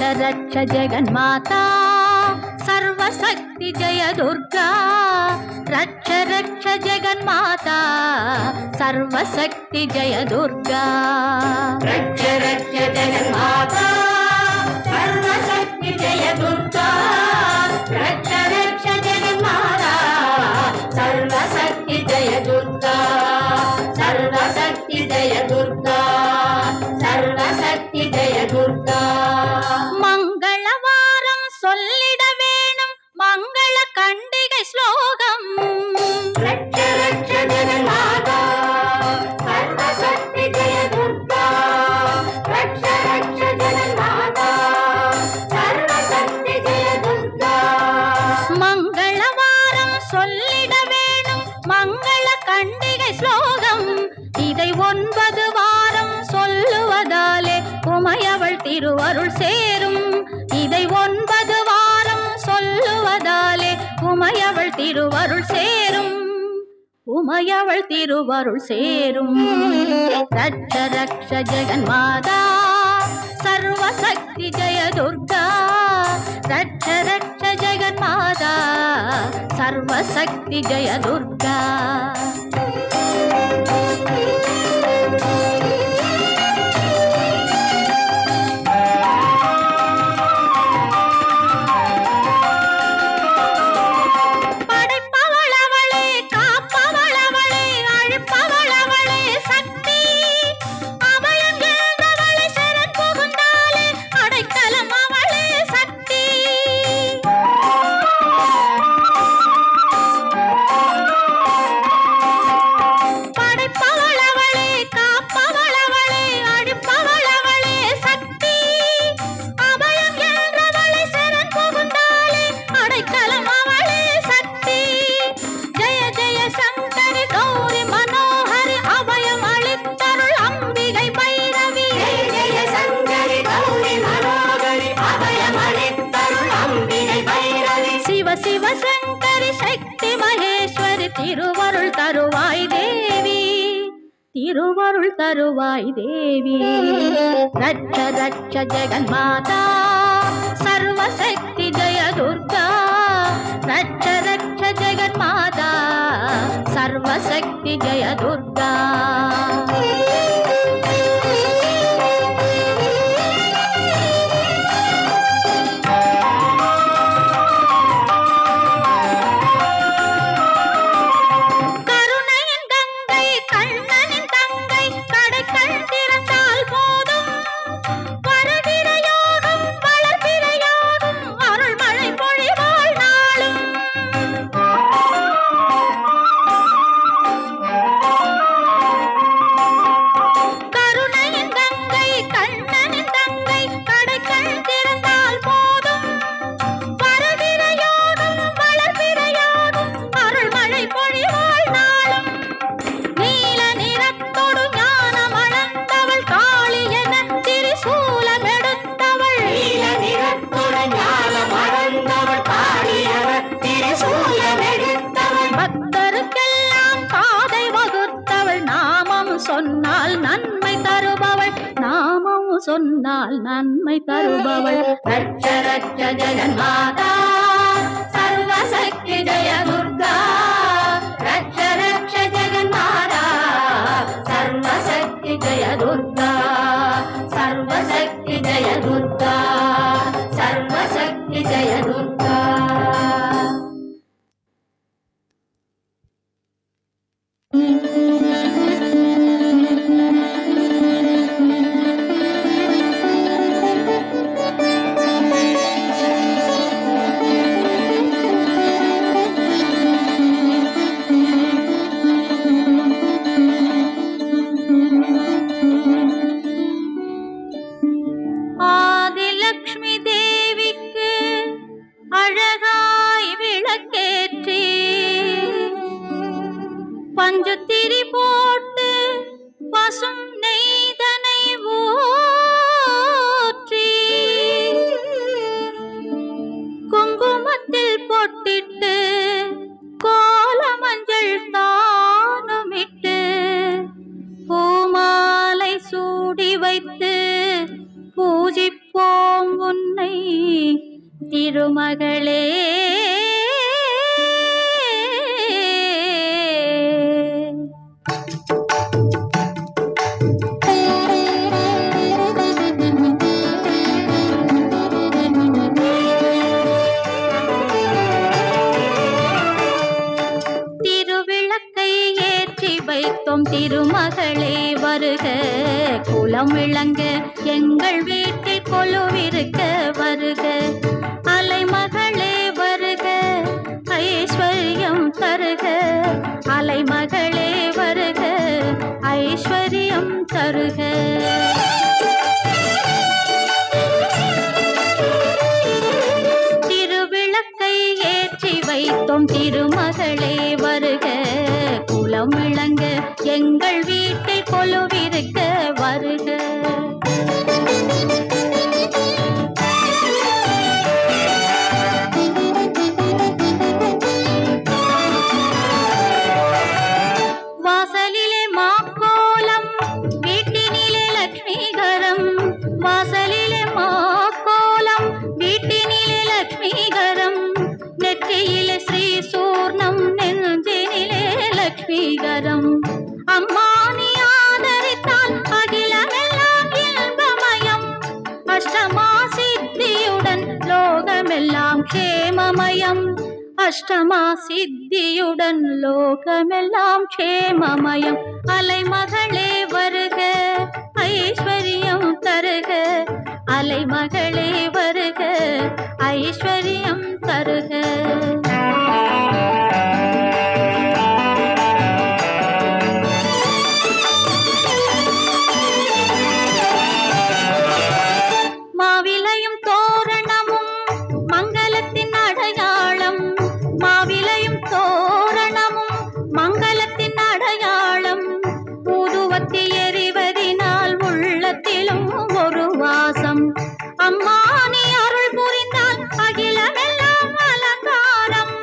रक्ष रक्ष जगन्माता सर्वशक्ति जय दुर्गा रक्ष रक्ष जगन्माता सर्वशक्ति जय दुर्गा रक्ष रक्ष जगन्माता सर्वशक्ति जय दुर्गा रक्ष रक्ष जगन्माता सर्वशक्ति जय दुर्गा सर्वशक्ति जय दुर्गा सर्वशक्ति जय दुर्गा मंगलवारम சொல்லிட வேணும் मंगल கண்டிகை ஸ்லோகம் रक्ष रक्ष जगन्माता सर्वशक्ति जय दुर्गा रक्ष रक्ष जगन्माता सर्वशक्ति जय दुर्गा मंगलवारम சொல்லிட வேணும் मंगल கண்டிகை ஸ்லோகம் இதை 9 வாரம் சொல்லுவதாலே உமையவள் திருவருள் சேரும் இதை 9 வாரம் சொல்லுவதாலே உமையவள் திருவருள் சேரும் உமையவள் திருவருள் சேரும் ரட்ச ரக்ஷ ஜெகன்மாதா சர்வசக்தி ஜெய துர்கா ரட்ச ரக்ஷ ஜெகன்மாதா சர்வசக்தி ஜெய துர்கா திருவருள் தருவாய் தேவி திருவருள் தருவாய் தேவி ரட்ச ரட்ச ஜெகன்மாதா சர்வசக்தி ஜெய துர்கா ரட்ச ரட்ச ஜெகன்மாதா சர்வசக்தி ஜெய துர்கா சொன்னால் நன்மை தருபவள் நாமம் சொன்னால் நன்மை தருபவள் ரட்ச ரட்ச ஜெகன்மாதா சர்வசக்தி ஜெய துர்கா ரட்ச ரட்ச ஜெகன்மாதா சர்வசக்தி ஜெய துர்கா சர்வசக்தி ஜெய துர்கா சர்வசக்தி ஜெய துர்கா ஆதிலக்ஷ்மி தேவிக்கு அழகாய் விளக்கேற்றி பஞ்சுத்திரி போட்டு பசும் நெய்தனை ஊற்றி குங்குமத்தில் பொட்டிட்டு கோல மஞ்சள் தானுமிட்டு பூமாலை சூடி வைத்து பூஜிப்போம் உன்னை அன்னை திருமகளே. திருவிளக்கை ஏற்றி வைத்தோம் திருமகளே வருக, குலம் விளங்க எங்கள் வீட்டில் கொலுவிருக்க வருக. அலைமகளே வருக, ஐஸ்வர்யம் தருக. அலைமகளே வருக, ஐஸ்வர்யம் தருக. திருவிளக்கை ஏற்றி வைத்தோம் திருமகளே வருக, குலம் விளங்க எங்கள் வீட்டில் கொலுவிருக்க வருக. வாசலிலே மாக்கோலம் வீட்டினிலே லட்சுமிகரம். வாசலிலே மாக்கோலம் வீட்டினிலே லட்சுமிகரம். நெற்றியிலே ஸ்ரீ சூர்ணம் நெஞ்சினிலே லட்சுமிகரம். அம்மா நீ ஆதரித்தால் அகிலமெல்லாம் இன்பமயம். அஷ்டமா சித்தியுடன் லோகமெல்லாம் க்ஷேமமயம். அஷ்டமா சித்தியுடன் லோகமெல்லாம் க்ஷேமமயம். அலைமகளே வருக, ஐஸ்வர்யம் தருக. அலைமகளே வருக, ஐஸ்வர்யம் தருக. மாவிலையும் தோரணமும் மங்களத்தின் அடையாளம். மாவிலையும் தோரணமும் மங்களத்தின் அடையாளம். ஊதுவத்தி எறிவதினால் உள்ளத்திலும் ஒரு வாசம். அம்மா நீ அருள் புரிந்தால் அகிலமெல்லாம் அலங்காரம்.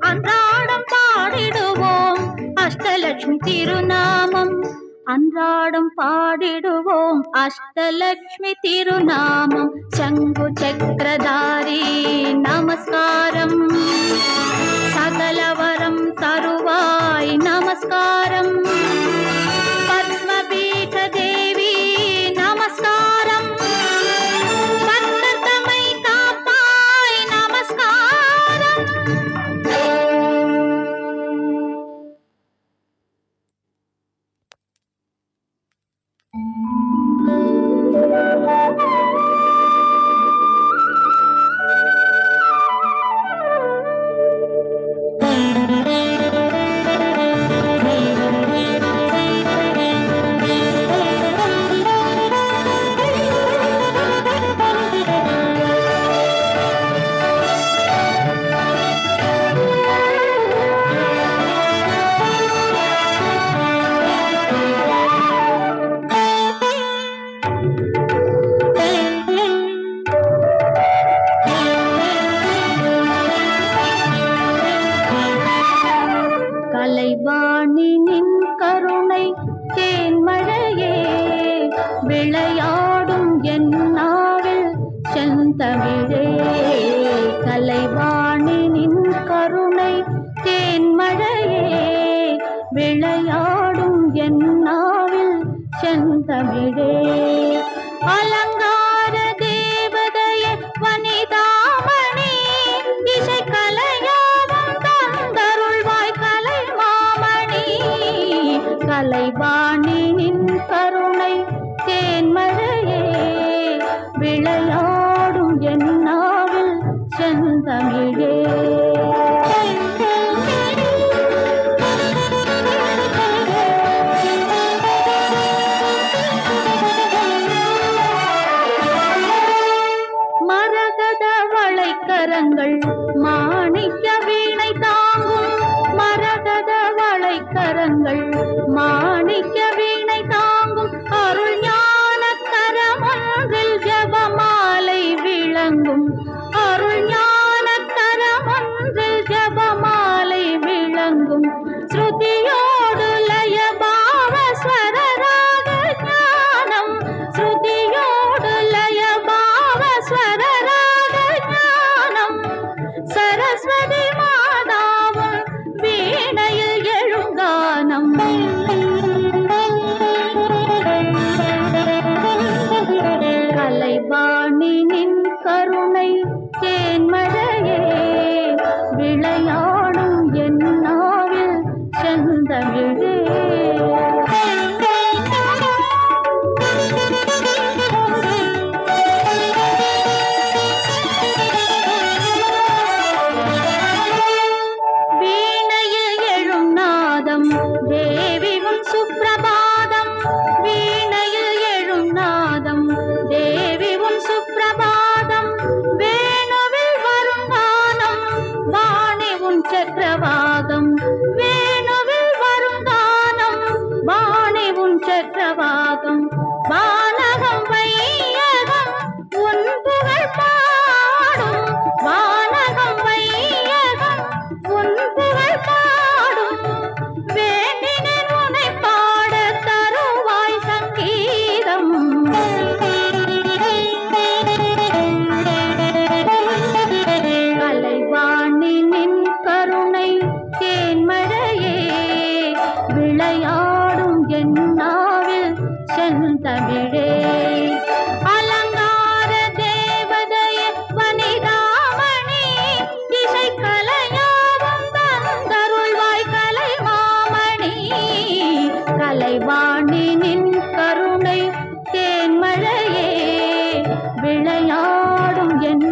அன்றாடம் பாடிடுவோம் அஷ்டலட்சுமி திருநாமம். அன்றாடம் பாடிடுவோம் அஷ்டலட்சுமி திருநாமம். சங்கு சக்கரதாரி நமஸ்காரம். சகலவரம் தருவாய் நமஸ்காரம். பத்மபீட தேவி நமஸ்காரம். பக்தர் தம்மை காப்பாய் நமஸ்காரம். கலைவாணி நின் கருணை தேன்மழையே விளையாடும் என் நாவில் செந்தமிழே. கலைவாணி நின் கருணை தேன்மழையே விளையாடும் என் நாவில் செந்தமிழே. அலங்கார தேவதைய வனிதாமணி இசை கலையாவும் தந்தருள்வாய் கலை மாமணி. கலைவாணி நின் கருணை தேன்மழையே விளையாடும் என் நாவில் செந்தமிழே. மாதம் வானகம் வையகம் உன் புகழ் பாடும் வானகம் வையகம் உன் புகழ் பாடும் வேண்டினேன் உன்னை பாட தருவாய் சங்கீதம் கலைவாணி நின் கருணை தேன்மழையே விளையாடும் என் நாவில் செந்தமிழே அலங்கார தேவதையே வனிதாமணி இசை கலையாவும் தந்தருள்வாய் கலைமாமணி கலைவாணி நின் கருணை தேன்மழையே விளையாடும் என்